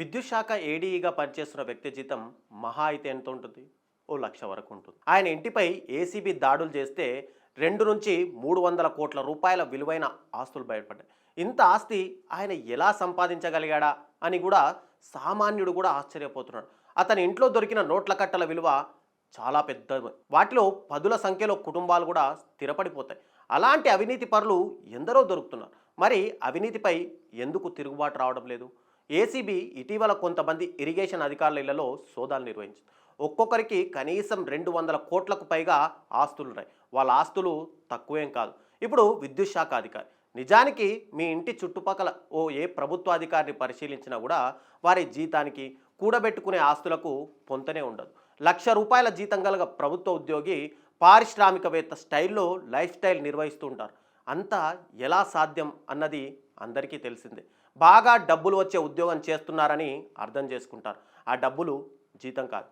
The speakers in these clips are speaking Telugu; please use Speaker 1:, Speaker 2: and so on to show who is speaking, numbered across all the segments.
Speaker 1: విద్యుత్ శాఖ ఏడీఈగా పనిచేస్తున్న వ్యక్తి జీతం మహా అయితే ఎంత ఉంటుంది? ఓ 1,00,000 వరకు ఉంటుంది. ఆయన ఇంటిపై ఏసీబీ దాడులు చేస్తే 2 నుంచి 300 కోట్ల రూపాయల విలువైన ఆస్తులు బయటపడ్డాయి. ఇంత ఆస్తి ఆయన ఎలా సంపాదించగలిగాడా అని కూడా సామాన్యుడు కూడా ఆశ్చర్యపోతున్నాడు. అతని ఇంట్లో దొరికిన నోట్ల కట్టల విలువ చాలా పెద్దది. వాటిలో పదుల సంఖ్యలో కుటుంబాలు కూడా స్థిరపడిపోతాయి. అలాంటి అవినీతి పరులు ఎందరో దొరుకుతున్నారు. మరి అవినీతిపై ఎందుకు తిరుగుబాటు రావడం లేదు? ఏసీబీ ఇటీవల కొంతమంది ఇరిగేషన్ అధికారుల ఇళ్లలో సోదాలు నిర్వహించింది. ఒక్కొక్కరికి కనీసం 200 కోట్లకు పైగా ఆస్తులున్నాయి. వాళ్ళ ఆస్తులు తక్కువేం కాదు. ఇప్పుడు విద్యుత్ శాఖ అధికారి నిజానికి మీ ఇంటి చుట్టుపక్కల ఏ ప్రభుత్వ అధికారిని పరిశీలించినా కూడా వారి జీతానికి కూడబెట్టుకునే ఆస్తులకు పొంతనే ఉండదు. ₹1,00,000 జీతం గల ప్రభుత్వ ఉద్యోగి పారిశ్రామికవేత్త స్టైల్లో లైఫ్ స్టైల్ నిర్వహిస్తూ ఉంటారు. అంతా ఎలా సాధ్యం అన్నది అందరికీ తెలిసిందే. బాగా డబ్బులు వచ్చే ఉద్యోగం చేస్తున్నారని అర్థం చేసుకుంటారు. ఆ డబ్బులు జీతం కాదు,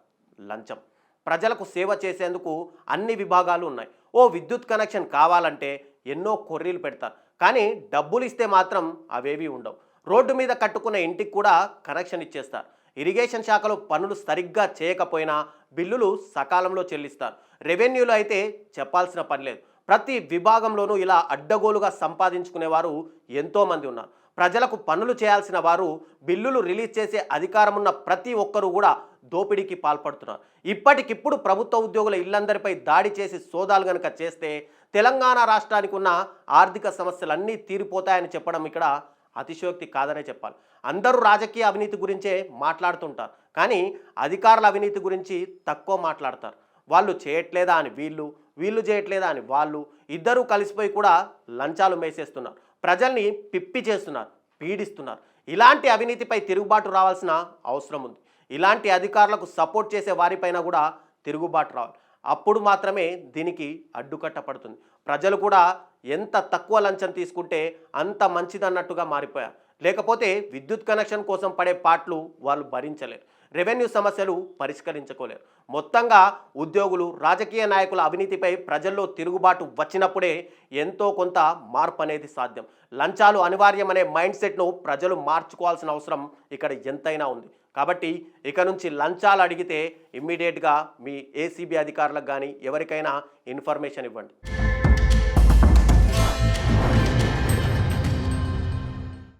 Speaker 1: లంచం. ప్రజలకు సేవ చేసేందుకు అన్ని విభాగాలు ఉన్నాయి. ఓ విద్యుత్ కనెక్షన్ కావాలంటే ఎన్నో కొర్రీలు పెడతారు. కానీ డబ్బులు ఇస్తే మాత్రం అవేవి ఉండవు. రోడ్డు మీద కట్టుకున్న ఇంటికి కూడా కనెక్షన్ ఇచ్చేస్తారు. ఇరిగేషన్ శాఖలో పనులు సరిగ్గా చేయకపోయినా బిల్లులు సకాలంలో చెల్లిస్తారు. రెవెన్యూలో అయితే చెప్పాల్సిన పని లేదు. ప్రతి విభాగంలోనూ ఇలా అడ్డగోలుగా సంపాదించుకునేవారు ఎంతోమంది ఉన్నారు. ప్రజలకు పనులు చేయాల్సిన వారు బిల్లులు రిలీజ్ చేసే అధికారం ఉన్న ప్రతి ఒక్కరూ కూడా దోపిడీకి పాల్పడుతున్నారు. ఇప్పటికిప్పుడు ప్రభుత్వ ఉద్యోగుల ఇళ్లందరిపై దాడి చేసి సోదాలు గనక చేస్తే తెలంగాణ రాష్ట్రానికి ఉన్న ఆర్థిక సమస్యలన్నీ తీరిపోతాయని చెప్పడం ఇక్కడ అతిశయోక్తి కాదనే చెప్పాలి. అందరూ రాజకీయ అవినీతి గురించే మాట్లాడుతుంటారు, కానీ అధికారుల అవినీతి గురించి తక్కువ మాట్లాడతారు. వాళ్ళు చేయట్లేదా అని వీళ్ళు చేయట్లేదా అని వాళ్ళు, ఇద్దరూ కలిసిపోయి కూడా లంచాలు మేసేస్తున్నారు. ప్రజల్ని పిప్పి చేస్తున్నారు, పీడిస్తున్నారు. ఇలాంటి అవినీతిపై తిరుగుబాటు రావాల్సిన అవసరం ఉంది. ఇలాంటి అధికారులకు సపోర్ట్ చేసే వారిపైన కూడా తిరుగుబాటు రావాలి. అప్పుడు మాత్రమే దీనికి అడ్డుకట్ట పడుతుంది. ప్రజలు కూడా ఎంత తక్కువ లంచం తీసుకుంటే అంత మంచిదన్నట్టుగా మారిపోయారు. లేకపోతే విద్యుత్ కనెక్షన్ కోసం పడే పాట్లు వాళ్ళు భరించలేరు. రెవెన్యూ సమస్యలు పరిష్కరించుకోలేరు. మొత్తంగా ఉద్యోగులు, రాజకీయ నాయకుల అవినీతిపై ప్రజల్లో తిరుగుబాటు వచ్చినప్పుడే ఎంతో కొంత మార్పు అనేది సాధ్యం. లంచాలు అనివార్యమనే మైండ్ సెట్ను ప్రజలు మార్చుకోవాల్సిన అవసరం ఇక్కడ ఎంతైనా ఉంది. కాబట్టి ఇక నుంచి లంచాలు అడిగితే ఇమ్మీడియట్గా మీ ఏసీబీ అధికారులకు కానీ ఎవరికైనా ఇన్ఫర్మేషన్ ఇవ్వండి.